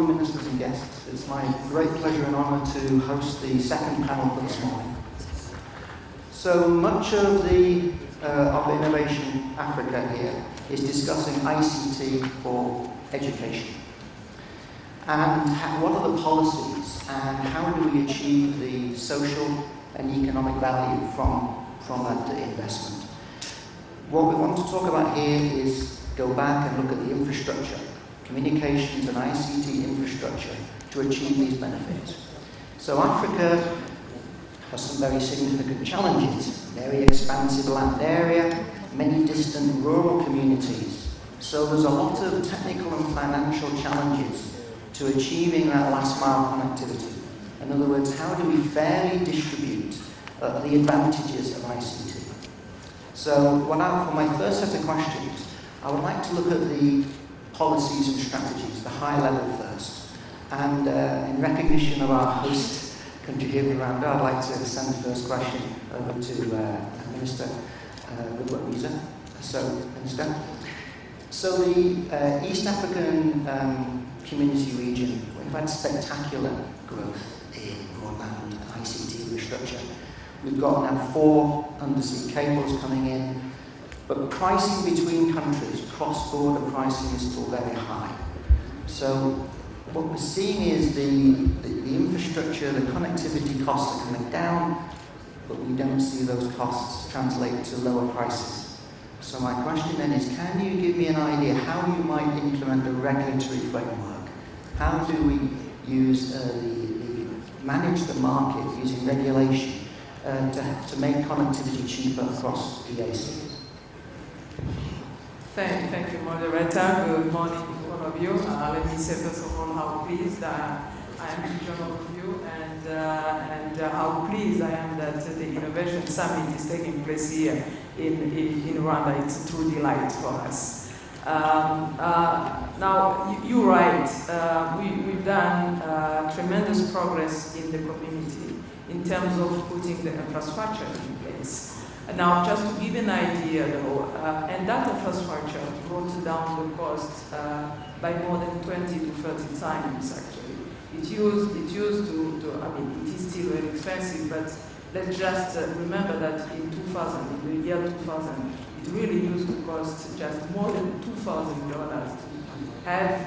honourable ministers and guests, it's my great pleasure and honour to host the second panel for this morning. So much of the of Innovation Africa here is discussing ICT for education. And what are the policies and how do we achieve the social and economic value from that investment? What we want to talk about here is go back and look at the infrastructure, communications and ICT infrastructure to achieve these benefits. So Africa has some very significant challenges, very expansive land area, many distant rural communities. So there's a lot of technical and financial challenges to achieving that last mile connectivity. In other words, how do we fairly distribute the advantages of ICT? So for my first set of questions, I would like to look at the policies and strategies, the high level first. And in recognition of our host country here in Rwanda, I'd like to send the first question over to Minister Rugwabiza. So, Minister. So the East African community region, we've had spectacular growth in broadband and ICT infrastructure. We've got now 4 undersea cables coming in, but pricing between countries, cross-border pricing is still very high. So what we're seeing is the infrastructure, the connectivity costs are coming down, but we don't see those costs translate to lower prices. So my question then is, can you give me an idea how you might implement a regulatory framework? How do we use manage the market using regulation to make connectivity cheaper across EAC? Thank you, moderator. Good morning, all of you. Let me say first of all how pleased I am to join all of you, and how pleased I am that the Innovation Summit is taking place here in Rwanda. It's a true delight for us. Now, you're right. We've done tremendous progress in the community in terms of putting the infrastructure in place. Now, just to give an idea, though, and that infrastructure brought down the cost by more than 20 to 30 times, actually. It used to, I mean, it is still very expensive, but let's just remember that in 2000, in the year 2000, it really used to cost just more than $2,000 to have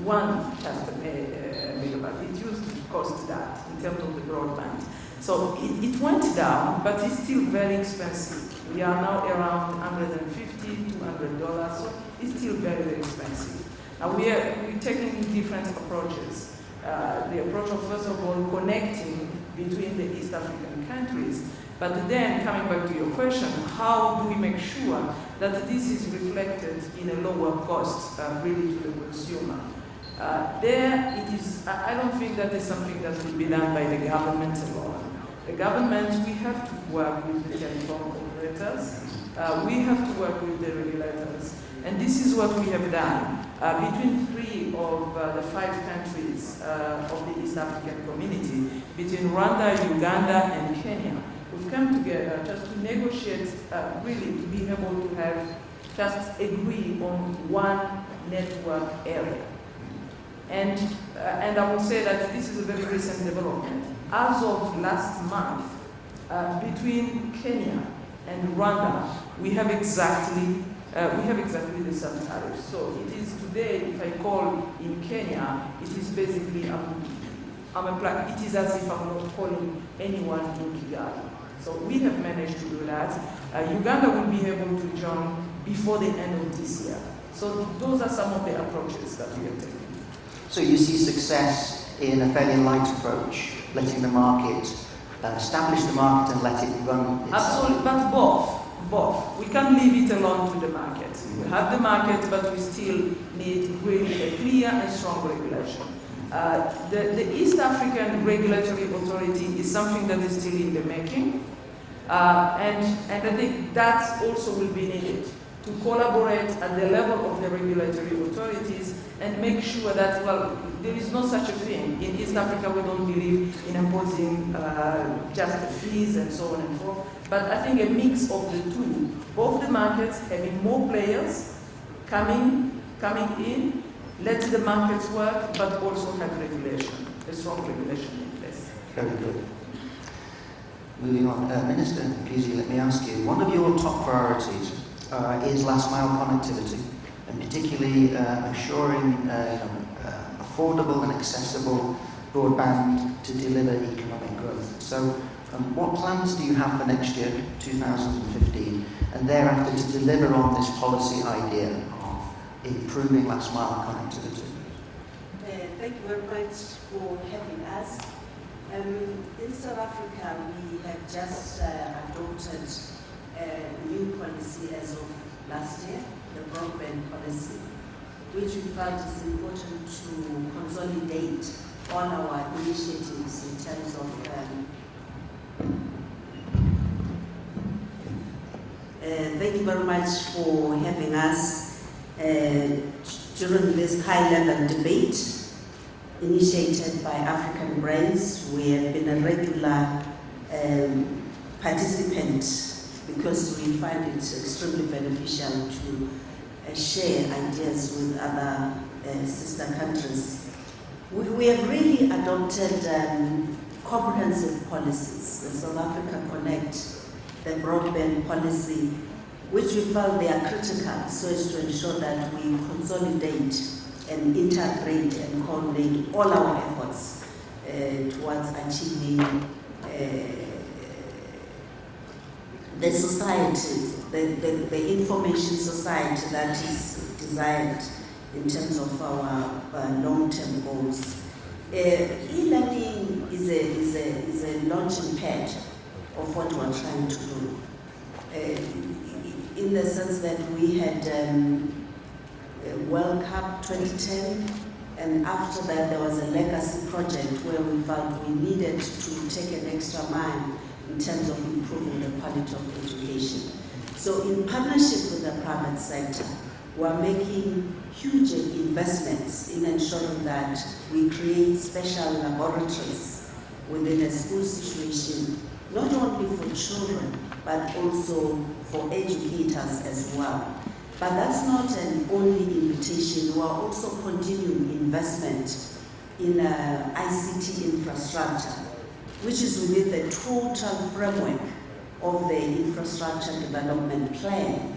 one just megabyte. It used to cost that in terms of the broadband. So it went down, but it's still very expensive. We are now around $150, $200, so it's still very, very expensive. Now we're taking different approaches. The approach of, first of all, connecting between the East African countries, but then coming back to your question, how do we make sure that this is reflected in a lower cost really to the consumer? There it is, I don't think that is something that will be done by the government alone. The government, we have to work with the telecom operators, we have to work with the regulators, and this is what we have done. Between 3 of the 5 countries of the East African community, between Rwanda, Uganda, and Kenya, we've come together just to negotiate, really to be able to have, just agree on one network area. And I will say that this is a very recent development. As of last month, between Kenya and Rwanda, we have exactly the same tariff. So it is today, if I call in Kenya, it is basically it is as if I'm not calling anyone in Kigali. So we have managed to do that. Uganda will be able to join before the end of this year. So those are some of the approaches that we are taking. So you see success in a fairly light approach, letting the market establish the market and let it run itself. Absolutely, but both. We can't leave it alone to the market. We have the market, but we still need really a clear and strong regulation. The East African Regulatory Authority is something that is still in the making, and I think that also will be needed to collaborate at the level of the regulatory authorities and make sure that, well, there is no such a thing. In East Africa, we don't believe in imposing just fees and so on and so forth. But I think a mix of the two, both the markets having more players coming in, let the markets work, but also have regulation, a strong regulation in place. Very good. Moving on, Minister Mkhize, let me ask you, one of your top priorities is last mile connectivity, and particularly assuring affordable and accessible broadband to deliver economic growth. So what plans do you have for next year, 2015, and thereafter to deliver on this policy idea of improving last mile connectivity? Thank you very much for having us. In South Africa, we have just adopted a new policy as of last year, the broadband policy, which we felt is important to consolidate all our initiatives in terms of thank you very much for having us during this high-level debate initiated by AfricanBrains. We have been a regular participant because we find it extremely beneficial to share ideas with other sister countries. We have really adopted comprehensive policies, the South Africa Connect, the broadband policy, which we felt they are critical so as to ensure that we consolidate and integrate and coordinate all our efforts towards achieving the society, the information society that is desired in terms of our long-term goals. E-learning is a launching pad of what we're trying to do, in the sense that we had World Cup 2010, and after that there was a legacy project where we felt we needed to take an extra mile in terms of improving the quality of education. So in partnership with the private sector, we're making huge investments in ensuring that we create special laboratories within a school situation, not only for children, but also for educators as well. But that's not an only invitation. We're also continuing investment in ICT infrastructure, which is within the total framework of the infrastructure development plan,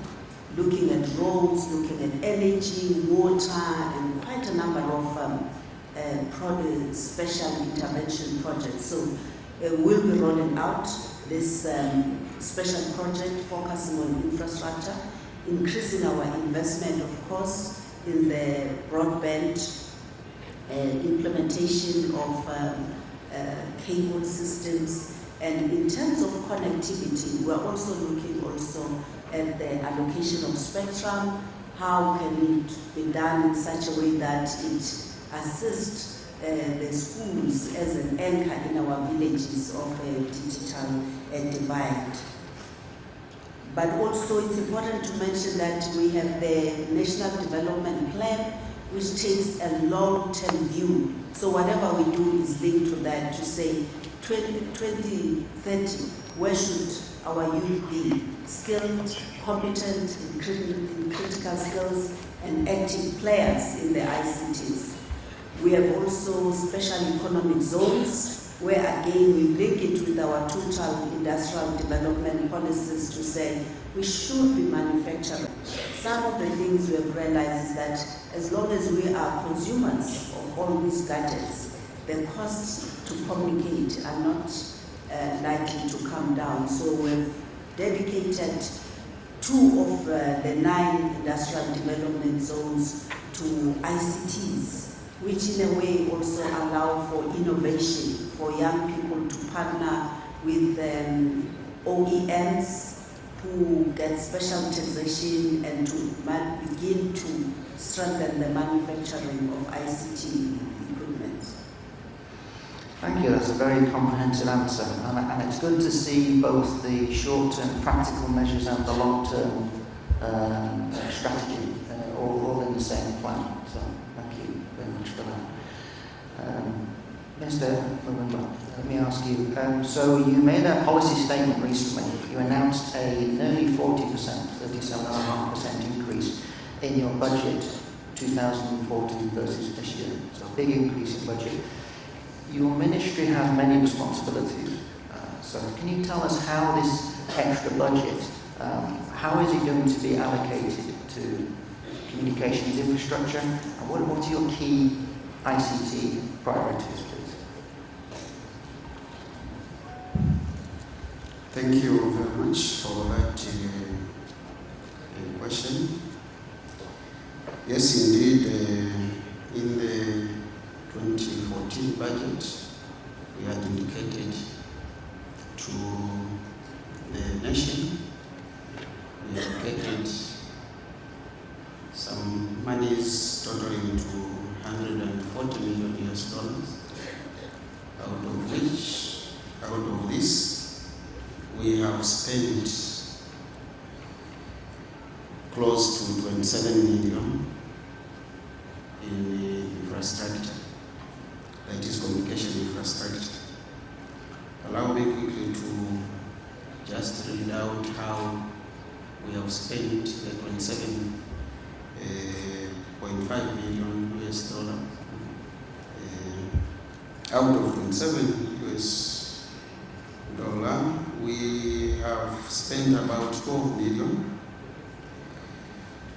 looking at roads, looking at energy, water, and quite a number of special intervention projects. So we'll be rolling out this special project focusing on infrastructure, increasing our investment, of course, in the broadband implementation of cable systems. And in terms of connectivity, we're also looking at the allocation of spectrum. How can it be done in such a way that it assists the schools as an anchor in our villages of a digital divide. But also it's important to mention that we have the National Development Plan, which takes a long-term view. So whatever we do is linked to that, to say 2030, where should our youth be? Skilled, competent in critical skills, and active players in the ICTs. We have also special economic zones, where again we link it with our total industrial development policies to say we should be manufacturing. Some of the things we have realized is that as long as we are consumers of all these gadgets, the costs to communicate are not likely to come down. So we've dedicated 2 of the 9 industrial development zones to ICTs, which in a way also allow for innovation, for young people to partner with OEMs who get specialization and to begin to strengthen the manufacturing of ICT equipment. Thank you, that's a very comprehensive answer, and it's good to see both the short-term practical measures and the long-term strategy all in the same plan, so thank you very much for that. Mr. Mwimba, let me ask you, so you made a policy statement recently. You announced a nearly 40%, 37.5% increase in your budget 2014 versus this year. So a big increase in budget. Your ministry has many responsibilities. So can you tell us how this extra budget, how is it going to be allocated to communications infrastructure? And what are your key ICT priorities, please? Thank you very much for that question. Yes, indeed, in the 2014 budget, we had indicated to the nation, we allocated some monies totaling to $140 million US, out of this, we have spent close to 27 million in infrastructure, that is communication infrastructure. Allow me quickly to just read out how we have spent the 27.5 million US dollar. Out of 27 US dollar, we have spent about 12 million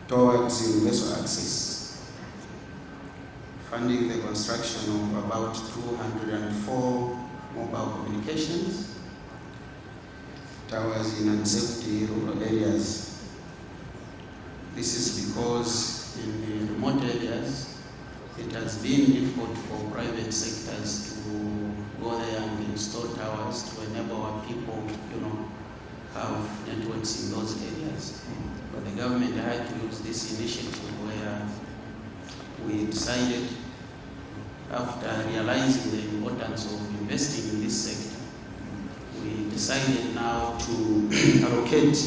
towards universal access, funding the construction of about 204 mobile communications towers in unserved rural areas. This is because in the remote areas, it has been difficult for private sectors to go there and install towers to enable our people, have networks in those areas. But the government had to use this initiative where we decided, after realizing the importance of investing in this sector, we decided now to allocate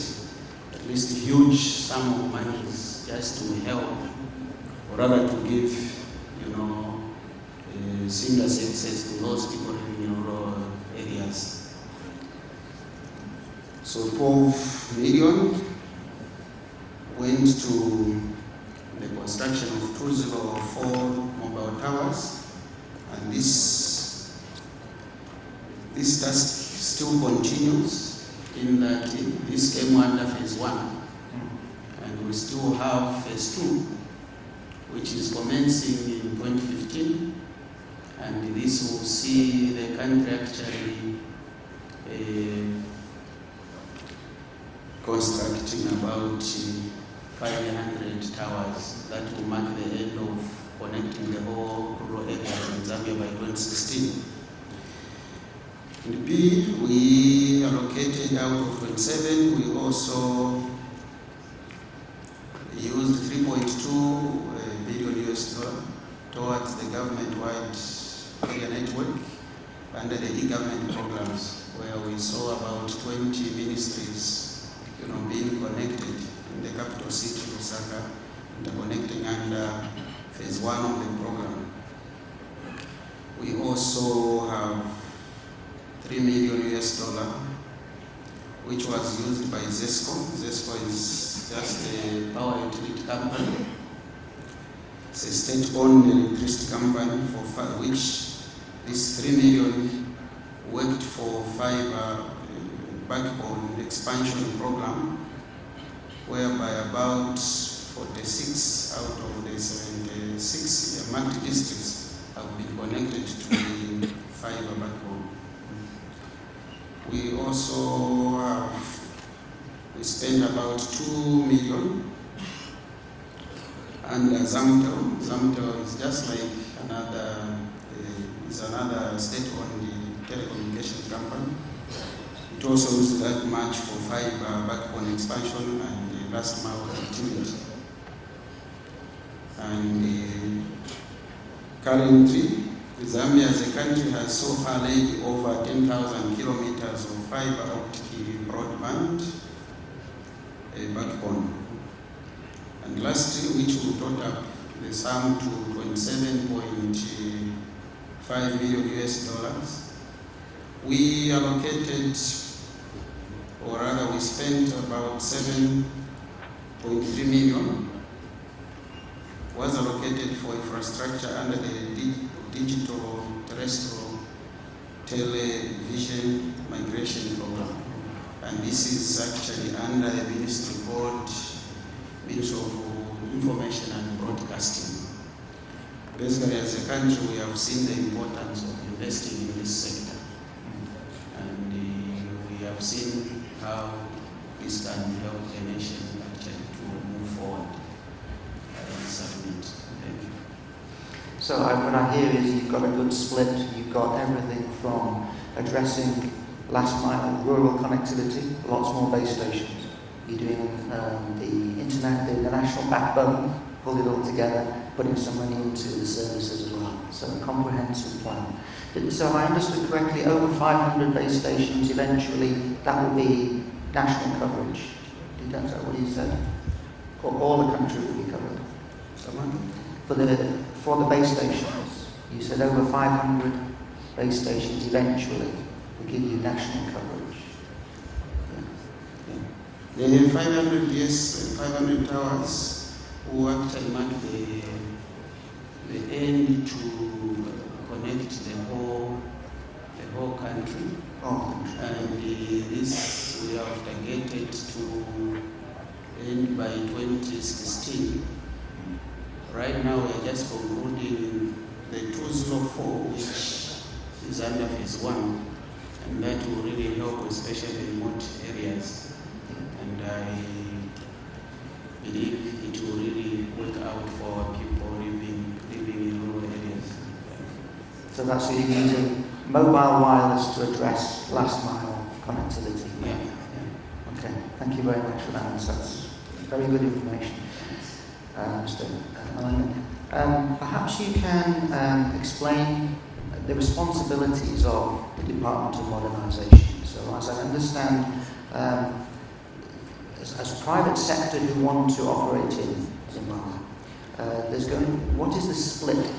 at least a huge sum of money just to help, or rather to give, seamless access to those people living in rural areas. So 12 million went to the construction of 204 mobile towers, and this task still continues in that this came under phase 1, and we still have phase 2, which is commencing in 2015, and this will see the country actually constructing about 500 towers. That will mark the end of connecting the whole rural areas in Zambia by 2016. In B, we allocated out of 27, we also used 3.2 billion US dollar towards the government-wide area network under the e-government programs, where we saw about 20 ministries being connected in the capital city, Lusaka, interconnecting under phase 1 of the program. We also have $3 million US, which was used by ZESCO. ZESCO is just a power utility company. It's a state-owned electricity company for which this 3 million worked for fiber backbone expansion program, whereby about 46 out of the 76 marked districts have been connected to the fiber backbone. We also we spent about 2 million under Zamtel. Zamtel is just like another state-owned telecommunication company. It also used that much for fiber backbone expansion and last mile connectivity. And currently, Zambia as a country has so far laid over 10,000 kilometers of fiber optic broadband backbone. And lastly, which will total up the sum to 27.5 million US, we allocated, or rather we spent about 7.3 million was allocated for infrastructure under the Digital Terrestrial Television Migration Program. And this is actually under the Ministry of Information and Broadcasting. Basically, as a country, we have seen the importance of investing in this sector. And we have seen how this can help the nation actually to move forward and submit. Thank you. So what I hear is you've got a good split. You've got everything from addressing last mile rural connectivity, lots more base stations. You're doing the internet, the national backbone, pull it all together, putting some money into the services as well. So a comprehensive plan. So if I understood correctly, over 500 base stations, eventually that will be national coverage. Is that what you said? Or all the country will be covered? For the base stations, you said over 500 base stations eventually will give you national coverage. Yeah. The 500, yes, 500 towers who actually mark the end to connect the whole country. And this we have targeted to end by 2016. Right now we are just concluding the 204, which is under phase 1, and that will really help, especially in remote areas. And I believe it will really work out for people living in rural areas. So that's you're using mobile wireless to address last mile connectivity. Yeah. Okay, thank you very much for that answer. That's very good information, Mr. Mhlanga. Perhaps you can explain the responsibilities of the Department of Modernisation. So as I understand, as private sector who want to operate in Zimbabwe, what is the split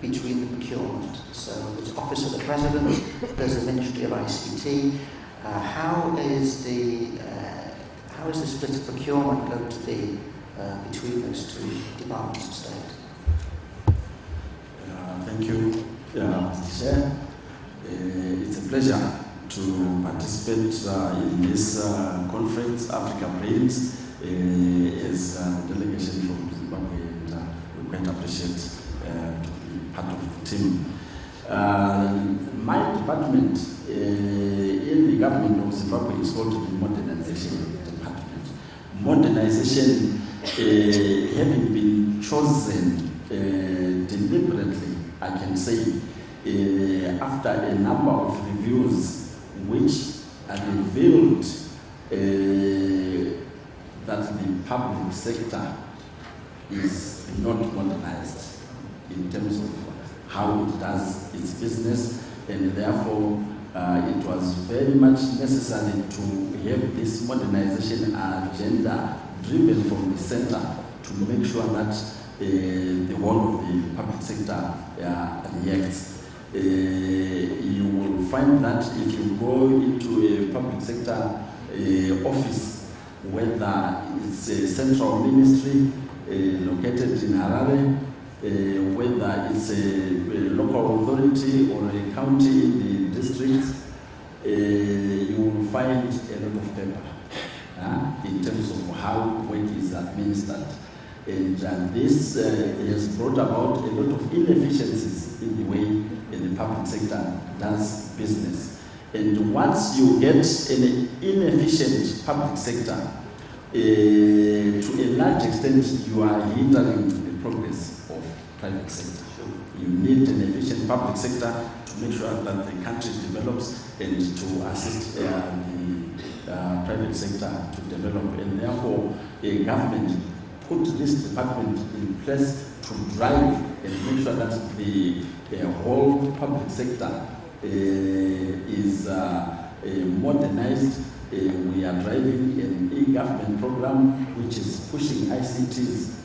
between the procurement? So there's Office of the President, there's the Ministry of ICT. How is the split of procurement going to be between those two departments of state? Thank you, Mr. Chair. It's a pleasure to participate in this conference, AfricanBrains, as a delegation from Zimbabwe, and we quite appreciate to be part of the team. My department in the government of Zimbabwe is called the Modernisation Department. Modernization having been chosen deliberately, I can say, after a number of reviews which revealed that the public sector is not modernized in terms of how it does its business, and therefore it was very much necessary to have this modernization agenda driven from the center to make sure that the whole of the public sector reacts. You will find that if you go into a public sector office, whether it's a central ministry located in Harare, whether it's a local authority or a county in the district, you will find a lot of paper in terms of how work is administered. And this has brought about a lot of inefficiencies in the way the public sector does business. And once you get an inefficient public sector, to a large extent you are hindering the progress of private sector. You need an efficient public sector to make sure that the country develops and to assist the private sector to develop. And therefore, a government put this department in place to drive and make sure that the whole public sector is modernized. We are driving an e-government program which is pushing ICTs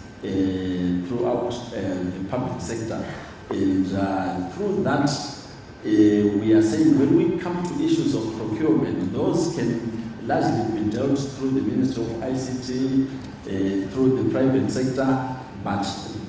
throughout the public sector. And through that, we are saying when we come to issues of procurement, those can largely be dealt through the Ministry of ICT, through the private sector. but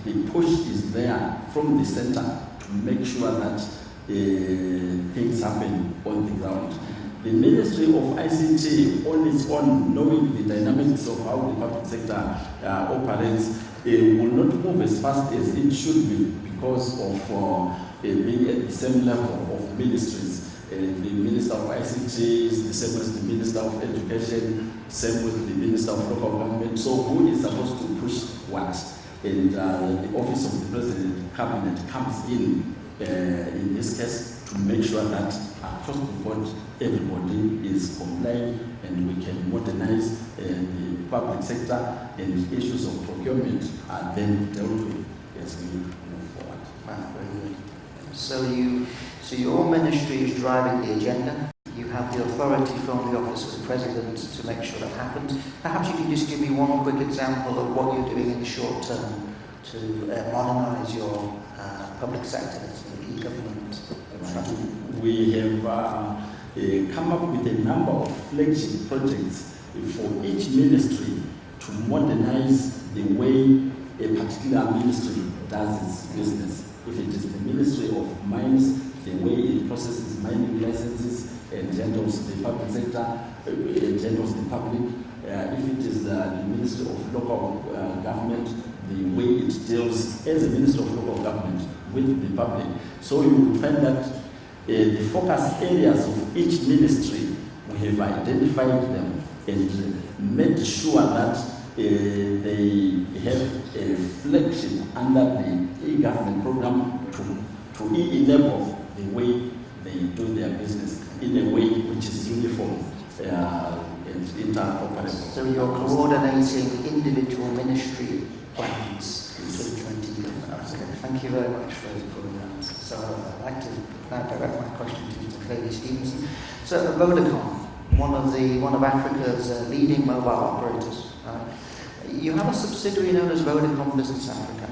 the push is there from the center to make sure that things happen on the ground. The Ministry of ICT, on its own, knowing the dynamics of how the public sector operates, will not move as fast as it should be because of being at the same level of ministries. The Minister of ICT is the same as the Minister of Education, same with the Minister of Local Government. So who is supposed to push what? And the Office of the President Cabinet comes in this case to make sure that across the board everybody is complying and we can modernize the public sector, and issues of procurement are then dealt with as we move forward. Very good. So your ministry is driving the agenda. You have the authority from the Office of the President to make sure that happens. Perhaps you can just give me one quick example of what you're doing in the short term to modernise your public sector, the e-government. We have come up with a number of flagship projects for each ministry to modernize the way a particular ministry does its business. If it is the Ministry of Mines, the way it processes mining licenses and handles the public sector, and handles the public. If it is the Ministry of Local Government, the way it deals as a Minister of Local Government with the public. So you will find that the focus areas of each ministry, we have identified them and made sure that they have a flagship under the e-government program to enable the way they do their business in a way which is uniform and interoperable. So you're coordinating individual ministry plans to 20 Thank you very much for that. So I'd like to now direct my question to Mr. Craigie-Stevenson. So Vodacom, one of Africa's leading mobile operators, you have a subsidiary known as Vodacom Business Africa,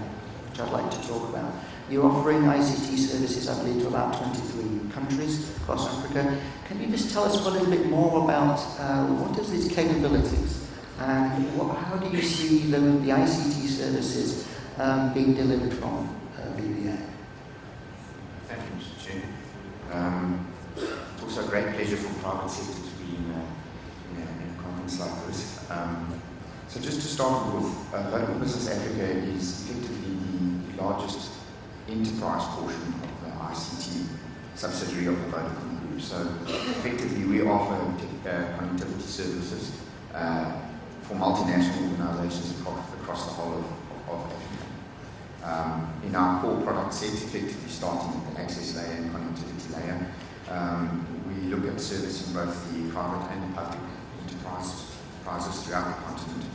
which I'd like to talk about. You're offering ICT services, I believe, to about 23 countries across Africa. Can you just tell us a little bit more about what is these capabilities and how do you see the ICT services being delivered from VBA? Thank you, Mr. Chair. It's also a great pleasure for private sector to be in a conference like this. So just to start with, Vodacom Business Africa is effectively the largest enterprise portion of the ICT subsidiary of the Vodacom Group. So effectively we offer connectivity services for multinational organizations across the whole of Africa. In our core product set, effectively starting at the access layer and connectivity layer, we look at servicing both the private and the public enterprises throughout the continent.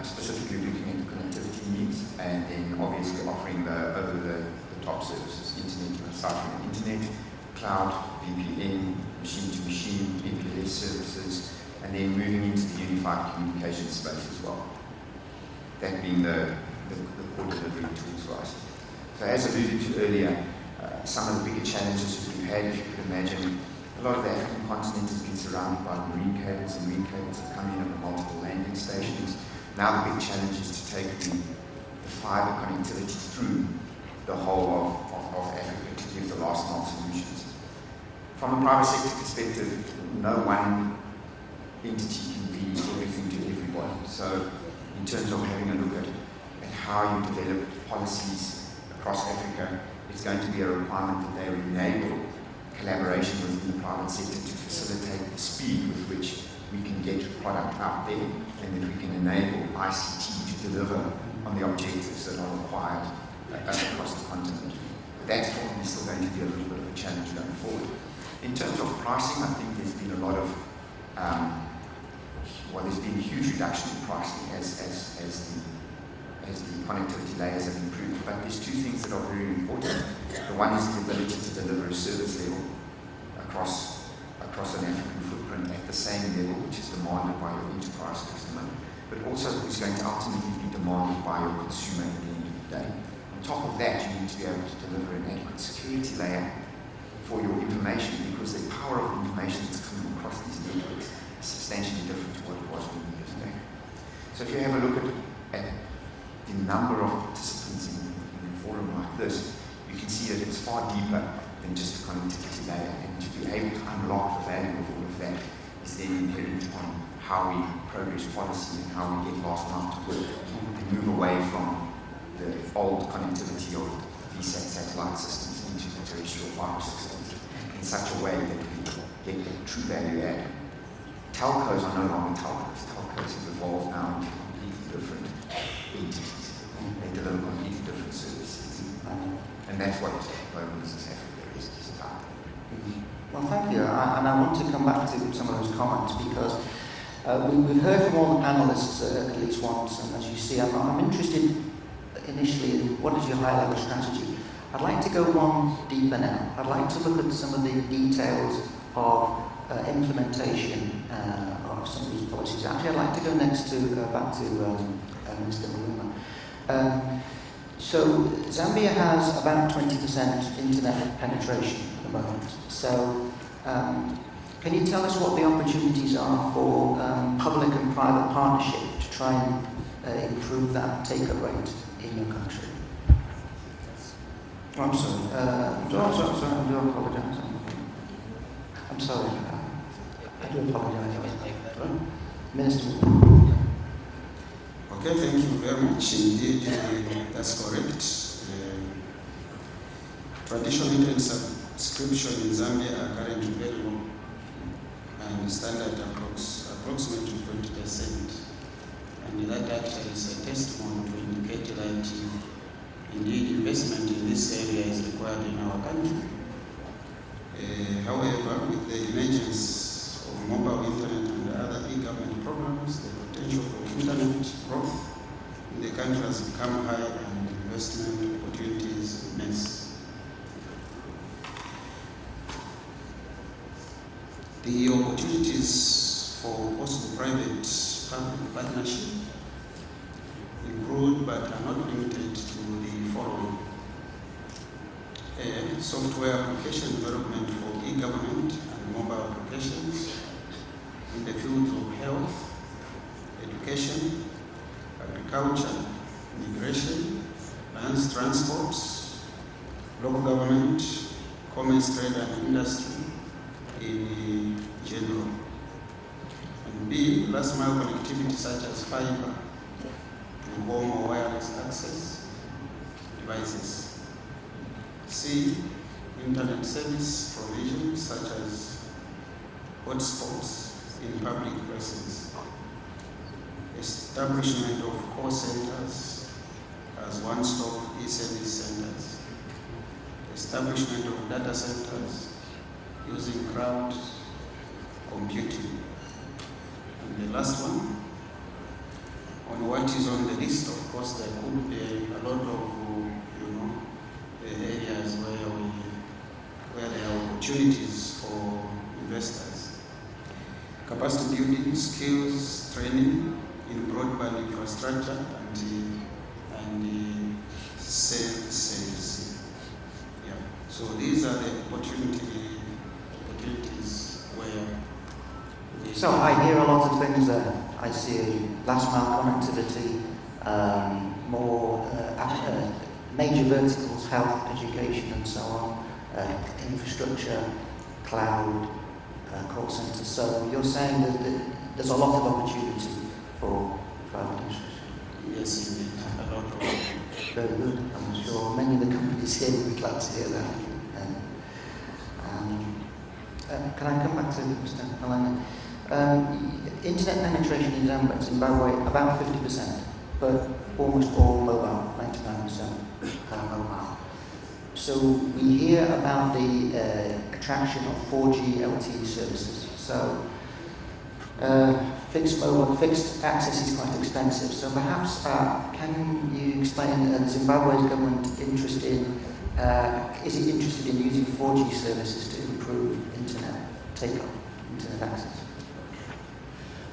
Specifically looking at the connectivity needs and then obviously offering the over-the-top services, internet, aside from the internet, cloud, VPN, machine-to-machine, MPLS services, and then moving into the unified communication space as well. That being the core delivery tools for us. So as alluded to earlier, some of the bigger challenges we've had, if you could imagine, a lot of the African continent has been surrounded by marine cables, and marine cables have come in over multiple landing stations. Now the big challenge is to take the fiber connectivity through the whole of Africa to give the last mile solutions. From a private sector perspective, no one entity can be everything to everybody. So in terms of having a look at how you develop policies across Africa, it's going to be a requirement that they enable collaboration within the private sector to facilitate the speed with which we can get product out there and that we can enable ICT to deliver on the objectives that are required across the continent. But that's probably still going to be a little bit of a challenge going forward. In terms of pricing, I think there's been a lot of, there's been a huge reduction in pricing as the connectivity layers have improved. But there's two things that are very important. The one is the ability to deliver a service level across an African footprint at the same level, which is demanded by your enterprise customer, but also is going to ultimately be demanded by your consumer at the end of the day. On top of that, you need to be able to deliver an adequate security layer for your information, because the power of information that's coming across these networks is substantially different to what it was many years ago. So if you have a look at the number of participants in a forum like this, you can see that it's far deeper than just a connectivity layer. And to be able to unlock the value of all of that is then inherent on how we progress policy and how we get last mile to work and move away from the old connectivity of VSAT satellite systems into the terrestrial fiber systems in such a way that we get the true value add. Telcos are no longer telcos. Telcos have evolved now into completely different entities. They deliver completely different services. And that's what Global Business Africa is about. Well, thank you. And I want to come back to some of those comments because we've heard from all the panelists at least once, and as you see, I'm interested initially in what is your high-level strategy. I'd like to go one deeper now. I'd like to look at some of the details of implementation of some of these policies. Actually, I'd like to go next to back to Mr. Mwimba. So Zambia has about 20% internet penetration at the moment. So can you tell us what the opportunities are for public and private partnership to try and improve that take-up rate in your country? Oh, I'm sorry. I do apologize. I'm sorry. I do apologize. Minister. Okay, thank you very much. Indeed, that's correct. Traditional internet subscription in Zambia are currently very low and standard approximately 20%. And that actually is a testimony to indicate that indeed investment in this area is required in our country. However, with the emergence of mobile internet and other e-government programs, the potential for internet growth in the country has become high and investment opportunities immense. The opportunities for possible private-public partnership include, but are not limited to, the following. Software application development for e-government and mobile applications in the fields of health, education, agriculture, immigration, lands transports, local government, commerce, trade and industry in general. And B, last mile connectivity such as fiber to home or wireless access devices. C, internet service provision such as hotspots in public places. Establishment of call centers as one-stop e-service centers. Establishment of data centers using cloud computing. And the last one, on what is on the list, of course, there could be a lot of, areas where there are opportunities for investors. Capacity building, skills, training in broadband infrastructure and sales. Yeah. So these are the opportunities where. So I hear a lot of things there. I see last mile connectivity, more major verticals, health, education, and so on, infrastructure, cloud, call centers. So you're saying that there's a lot of opportunity for private industry? Yes, indeed. A lot of opportunity. Very good. I'm sure many of the companies here would be glad to hear that. Can I come back to Mr. Mhlanga? Internet penetration in Zimbabwe, about 50%, but almost all mobile, 99% mobile. So we hear about the attraction of 4G LTE services. So fixed access is quite expensive. So perhaps can you explain Zimbabwe's government interest in, is it interested in using 4G services to improve internet take-up, internet access?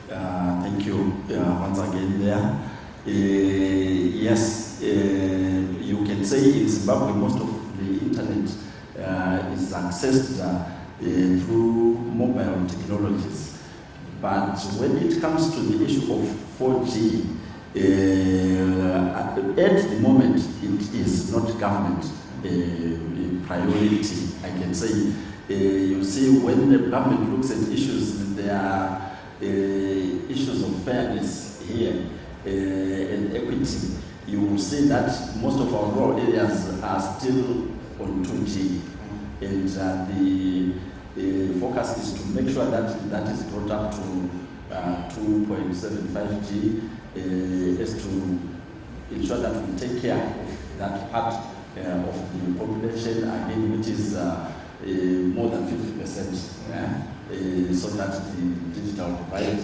Thank you once again there. Yes, you can say in Zimbabwe most of the internet is accessed through mobile technologies. But when it comes to the issue of 4G, At the moment, it is not government priority, I can say. You see, when the government looks at issues, there are issues of fairness here and equity. You will see that most of our rural areas are still on 2G, and the focus is to make sure that that is brought up to 2.75G, is to ensure that we take care of that part of the population, again, which is more than 50%, so that the digital divide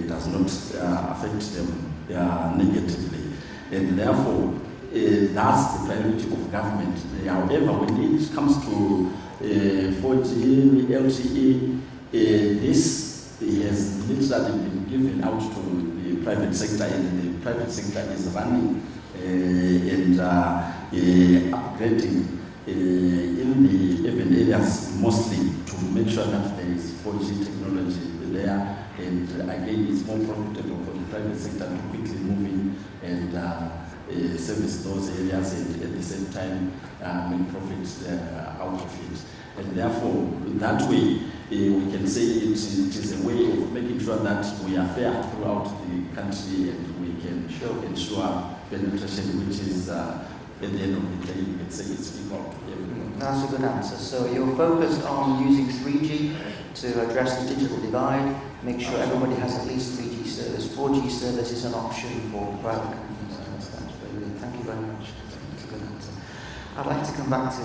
does not affect them negatively. And therefore, that's the priority of government. However, when it comes to 4G, LTE, this has literally been given out to the private sector, and the private sector is running and upgrading in the urban areas mostly to make sure that there is 4G technology there. And again, it's more profitable for the private sector to quickly move in and service those areas, and at the same time make profits out of it. And therefore, that way, we can say it is a way of making sure that we are fair throughout the country, and we can ensure penetration, which is at the end of the day, you can say it's equal to everyone. That's a good answer. So you're focused on using 3G to address the digital divide, make sure everybody has at least 3G service. 4G service is an option for private companies. That's very good. Thank you very much. That's a good answer. I'd like to come back to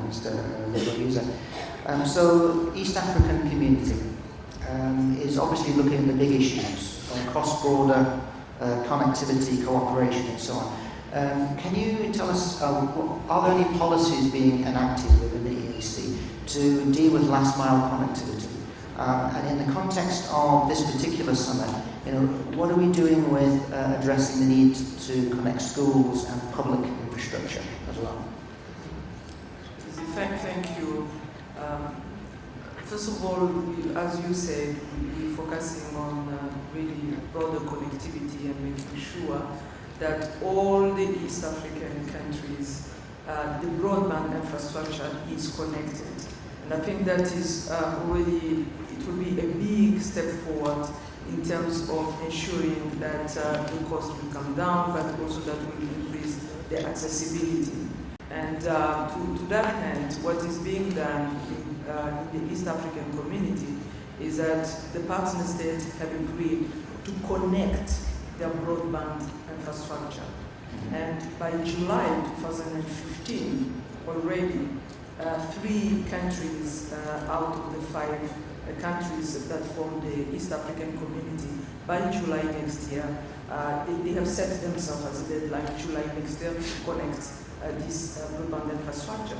Mr. Rugwabiza. So East African community is obviously looking at the big issues, cross-border connectivity, cooperation, and so on. Can you tell us, are there any policies being enacted within the EAC to deal with last-mile connectivity? And in the context of this particular summit, what are we doing with addressing the need to connect schools and public infrastructure as well? Thank you. First of all, as you said, we're focusing on really broader connectivity and making sure that all the East African countries, the broadband infrastructure is connected. And I think that is already, it will be a big step forward in terms of ensuring that the cost will come down, but also that will increase the accessibility. And to that end, what is being done in the East African community is that the partner states have agreed to connect their broadband infrastructure. And by July 2015, already 3 countries out of the 5 countries that form the East African community, by July next year, they have set themselves as a deadline, July next year, to connect this broadband infrastructure.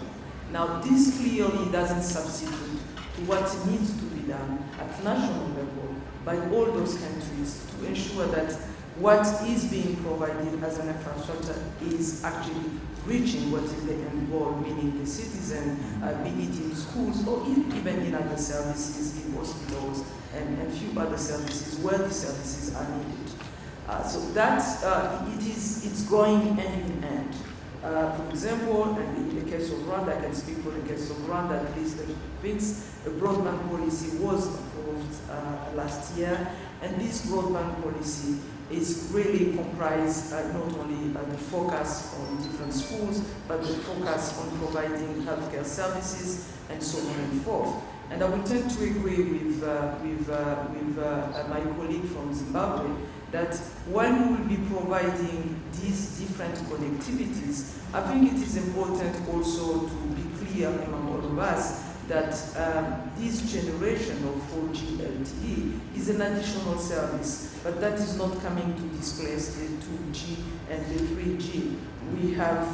Now, this clearly doesn't substitute to what needs to be done at national level by all those countries to ensure that what is being provided as an infrastructure is actually reaching what is the end goal, meaning the citizen, be it in schools or even in other services, in hospitals, and few other services where the services are needed. So that it's going hand in hand. For example, and in the case of Rwanda, I can speak for the case of Rwanda, at least a broadband policy was approved last year, and this broadband policy is really comprised not only the focus on different schools, but the focus on providing healthcare services and so on and forth. And I would tend to agree with my colleague from Zimbabwe that while we will be providing these different connectivities, I think it is important also to be clear among all of us that this generation of 4G LTE is an additional service, but that is not coming to displace the 2G and the 3G. We have,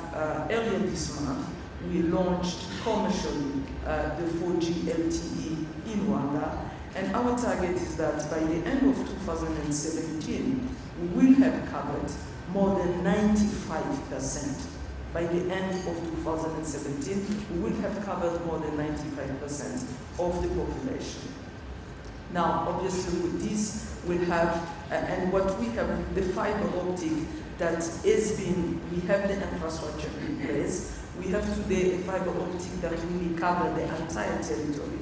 earlier this month, we launched commercially the 4G LTE in Rwanda, and our target is that by the end of 2017, we will have covered more than 95%. By the end of 2017, we will have covered more than 95% of the population. Now, obviously, with this, we'll have, and what we have, the fiber optic that is being, we have the infrastructure in place. We have today a fiber optic that really covers the entire territory.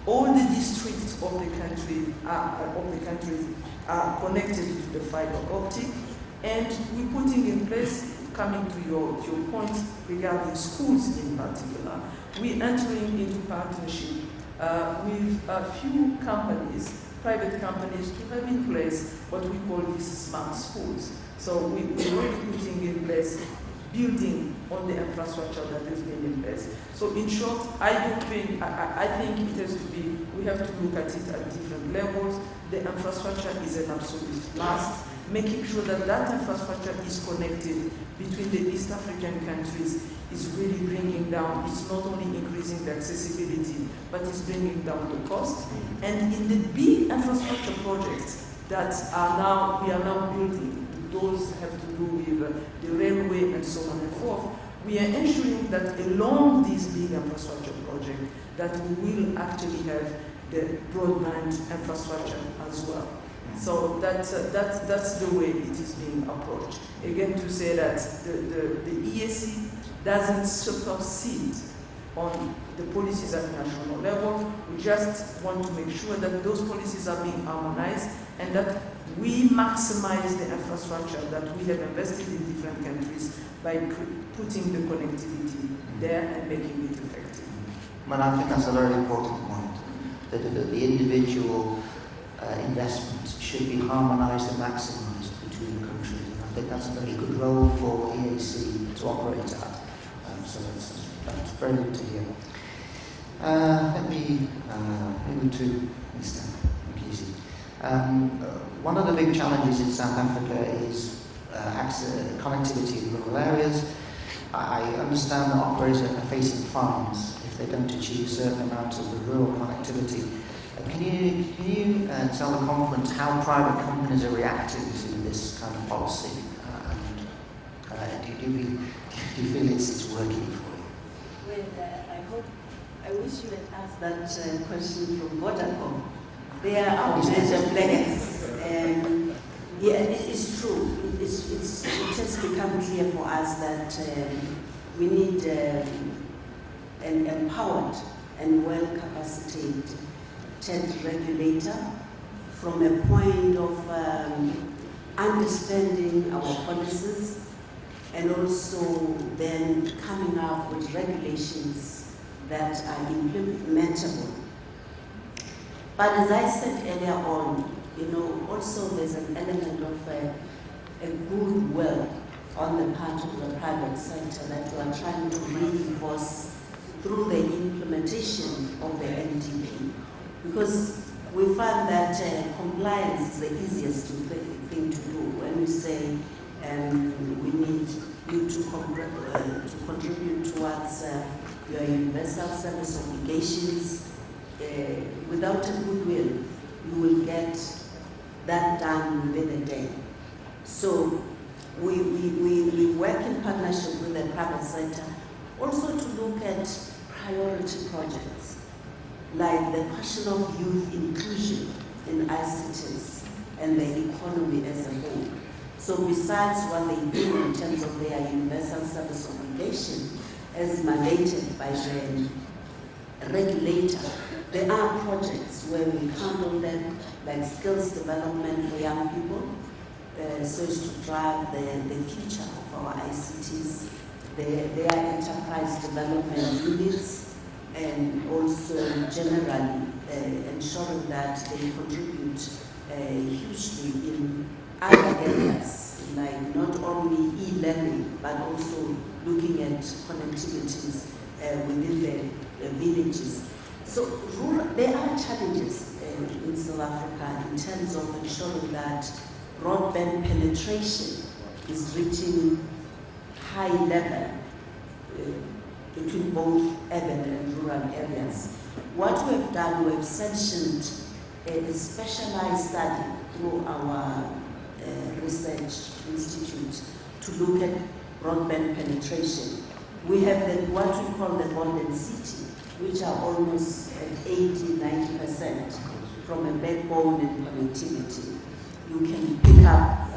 All the districts of the country are connected to the fiber optic, and we're putting in place, coming to your point regarding schools in particular, we're entering into partnership with a few companies, private companies, to have in place what we call these smart schools. So we're already putting in place, building on the infrastructure that has been in place. So in short, I think it has to be, we have to look at it at different levels. The infrastructure is an absolute must, making sure that that infrastructure is connected between the East African countries is really bringing down, it's not only increasing the accessibility, but it's bringing down the cost. And in the big infrastructure projects that we are now building, those have to do with the railway and so on and forth, we are ensuring that along this big infrastructure project, that we will actually have the broadband infrastructure as well. So that's the way it is being approached. Again, to say that the EAC doesn't supersede on the policies at national level. We just want to make sure that those policies are being harmonized and that we maximize the infrastructure that we have invested in different countries by putting the connectivity there and making it effective. Well, I think that's a very important point, that the individual investments should be harmonized and maximized between the countries. And I think that's a very good role for EAC to operate at. So that's very good to hear. Let me move to Mr. Mkhize. One of the big challenges in South Africa is connectivity in rural areas. I understand that operators are facing fines if they don't achieve a certain amount of the rural connectivity. Can you tell the conference how private companies are reacting to this kind of policy? Do you feel it's working for you? Well, I wish you had asked that question from Vodacom. They are our major players. Yeah, it is true. It has become clear for us that we need an empowered and well-capacitated regulator from a point of understanding our policies and also then coming up with regulations that are implementable. But as I said earlier on, also there's an element of a goodwill on the part of the private sector that we are trying to reinforce through the implementation of the NDP. Because we find that compliance is the easiest thing to do. When we say we need you to contribute towards your universal service obligations, without a goodwill, you will get that done within a day. So we work in partnership with the private sector, also to look at priority projects, like the question of youth inclusion in ICTs and the economy as a whole. So besides what they do in terms of their universal service obligation, as mandated by the regulator, there are projects where we handle them, like skills development for young people, so as to drive the future of our ICTs, their enterprise development units, and also generally ensuring that they contribute hugely in other areas, like not only e-learning, but also looking at connectivities within the villages. So there are challenges in South Africa in terms of ensuring that broadband penetration is reaching high level between both urban and rural areas. What we have done, we have sanctioned a specialized study through our research institute to look at broadband penetration. We have what we call the golden city, which are almost at 80-90%. from a backbone and connectivity. You can pick up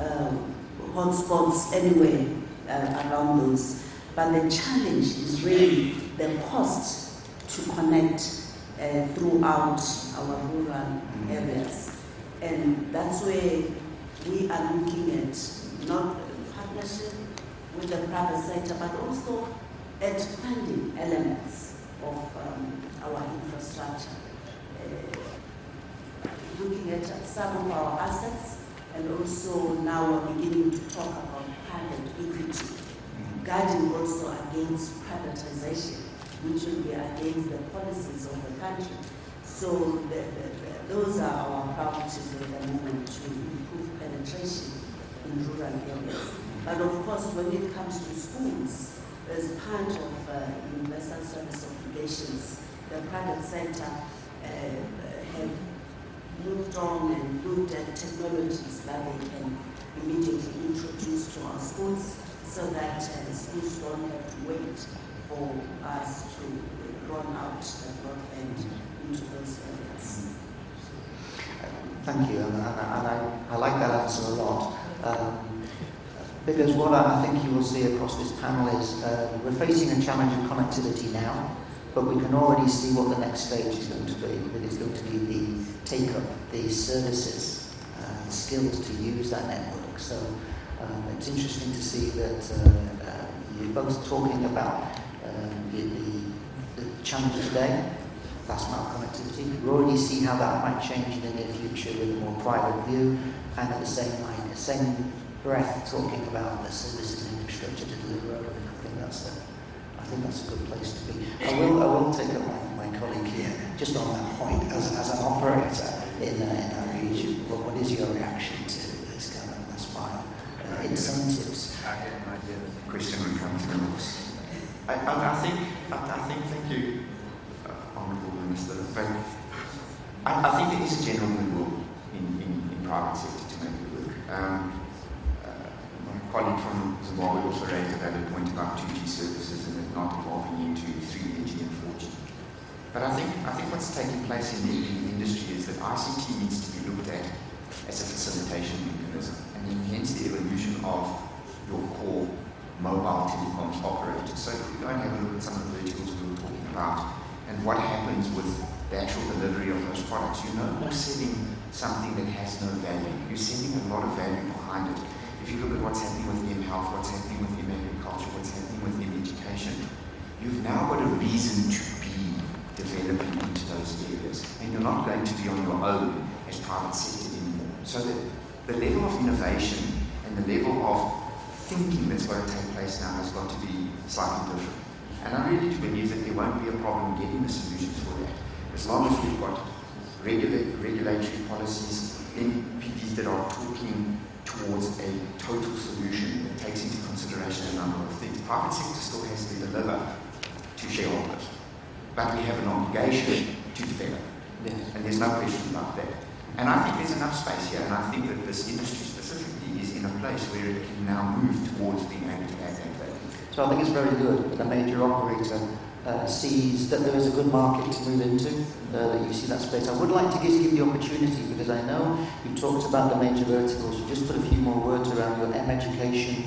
hotspots anywhere around those. But the challenge is really the cost to connect throughout our rural areas. And that's where we are looking at not partnership with the private sector, but also at funding elements of our infrastructure. Looking at some of our assets, and also now we're beginning to talk about private equity, guarding also against privatization, which will be against the policies of the country. So those are our priorities at the moment to improve penetration in rural areas. But of course, when it comes to schools, as part of universal service obligations, the private sector have moved on and looked at technologies that they can immediately introduce to our schools so that schools don't have to wait for us to run out the broadband into those areas. Thank you, and I like that answer a lot. Because what I think you will see across this panel is we're facing a challenge of connectivity now, but we can already see what the next stage is going to be. That it's going to be the take up the services, the skills to use that network. So it's interesting to see that you're both talking about the challenge today, last mile connectivity. We already see how that might change in the near future with a more private view, and at the same breath talking about the services and infrastructure to deliver everything. I think that's a good place to be. I will take up my colleague here, just on that point, as an operator in that region. What is your reaction to this kind of last mile incentives? I have an idea that the question would come through. I think, thank you, Honourable Minister, but I think there is a general goodwill in private sector to make it work. My colleague from Zimbabwe also raised a valid point about 2G services and it not evolving into 3G and 4G. But I think what's taking place in the industry is that ICT needs to be looked at as a facilitation mechanism, and hence the evolution of your core mobile telecoms operators. So if we go and have a look at some of the verticals we were talking about and what happens with the actual delivery of those products, you're no more selling something that has no value. You're sending a lot of value behind it. If you look at what's happening with mHealth, what's happening with agriculture, what's happening with education, you've now got a reason to be developing into those areas. And you're not going to be on your own as private sector anymore. So the level of innovation and the level of thinking that's got to take place now has got to be slightly different. And I really do believe that there won't be a problem getting the solutions for that. As long as we've got regulatory policies, MPDs that are talking towards a total solution that takes into consideration a number of things. Private sector still has to deliver to shareholders, but we have an obligation to develop. Yes. And there's no question about that. And I think there's enough space here, and I think that this industry specifically is in a place where it can now move towards being able to add that value. So I think it's very good that a major operator sees that there is a good market to move into, that you see that space. I would like to give you the opportunity, because I know you talked about the major verticals. You just put a few more words around your education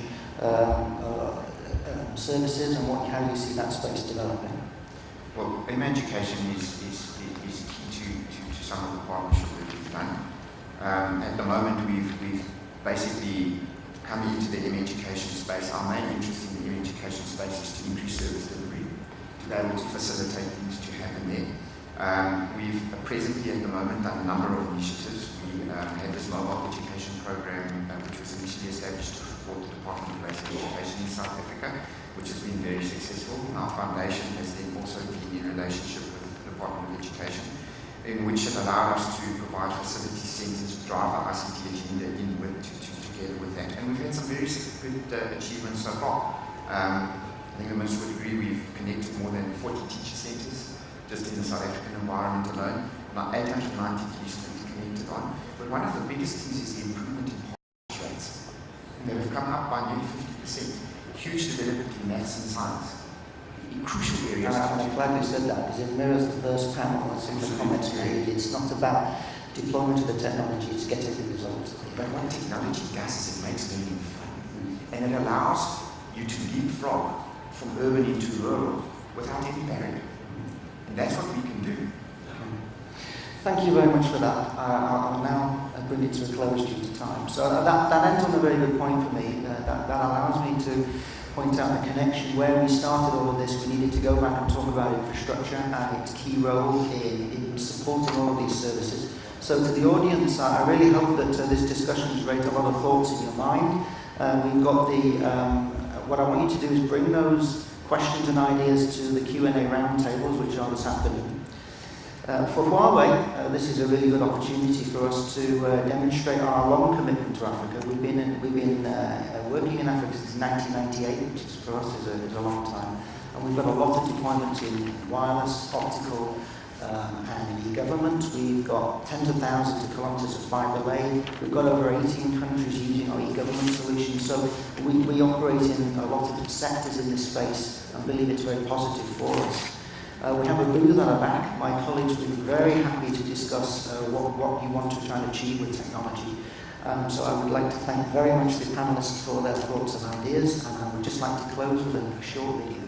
services and how you see that space developing. Well, education is key to some of the partnership that we've done. At the moment, we've basically come into the education space. Our main interest in the education space is to increase service delivery, to be able to facilitate things to happen there. We've presently at the moment done a number of initiatives. We had this mobile education program which was initially established to support the Department of Basic Education in South Africa, which has been very successful. Our foundation has then also been in relationship with the Department of Education, in which it allowed us to provide facility centres to drive our ICT agenda in with together with that. And we've had some very good achievements so far. I think the Minister would agree we've connected more than 40 teacher centres just in the South African environment alone. Now 893 students connected on. But one of the biggest things is the improvement in passage rates. They have come up by nearly 50%. Huge development in maths and science. In crucial areas. And I'm glad you said that, because it mirrors the first panel. That's in the comments made. It's not about deployment of the technology is getting the results. But what technology does is it makes learning fun. And it allows you to leapfrog from urban into rural without any barrier. And that's what we can do. Thank you very much for that. I'll now bring it to a close due to time. So that ends on a very good point for me. That allows me to point out the connection. Where we started all of this, we needed to go back and talk about infrastructure and its key role in supporting all of these services. So to the audience, I really hope that this discussion has raised a lot of thoughts in your mind. We've got what I want you to do is bring those questions and ideas to the Q&A roundtables, which are this afternoon. For Huawei, this is a really good opportunity for us to demonstrate our long commitment to Africa. We've been working in Africa since 1998, which is, for us is a long time. And we've got a lot of deployments in wireless, optical, and e-government. We've got tens of thousands of kilometres of fibre laid. We've got over 18 countries using our e-government solutions. So we operate in a lot of sectors in this space and believe it's very positive for us. We have a booth at our back. My colleagues will be very happy to discuss what you want to try and achieve with technology. So I would like to thank very much the panelists for their thoughts and ideas, and I would just like to close with a short video.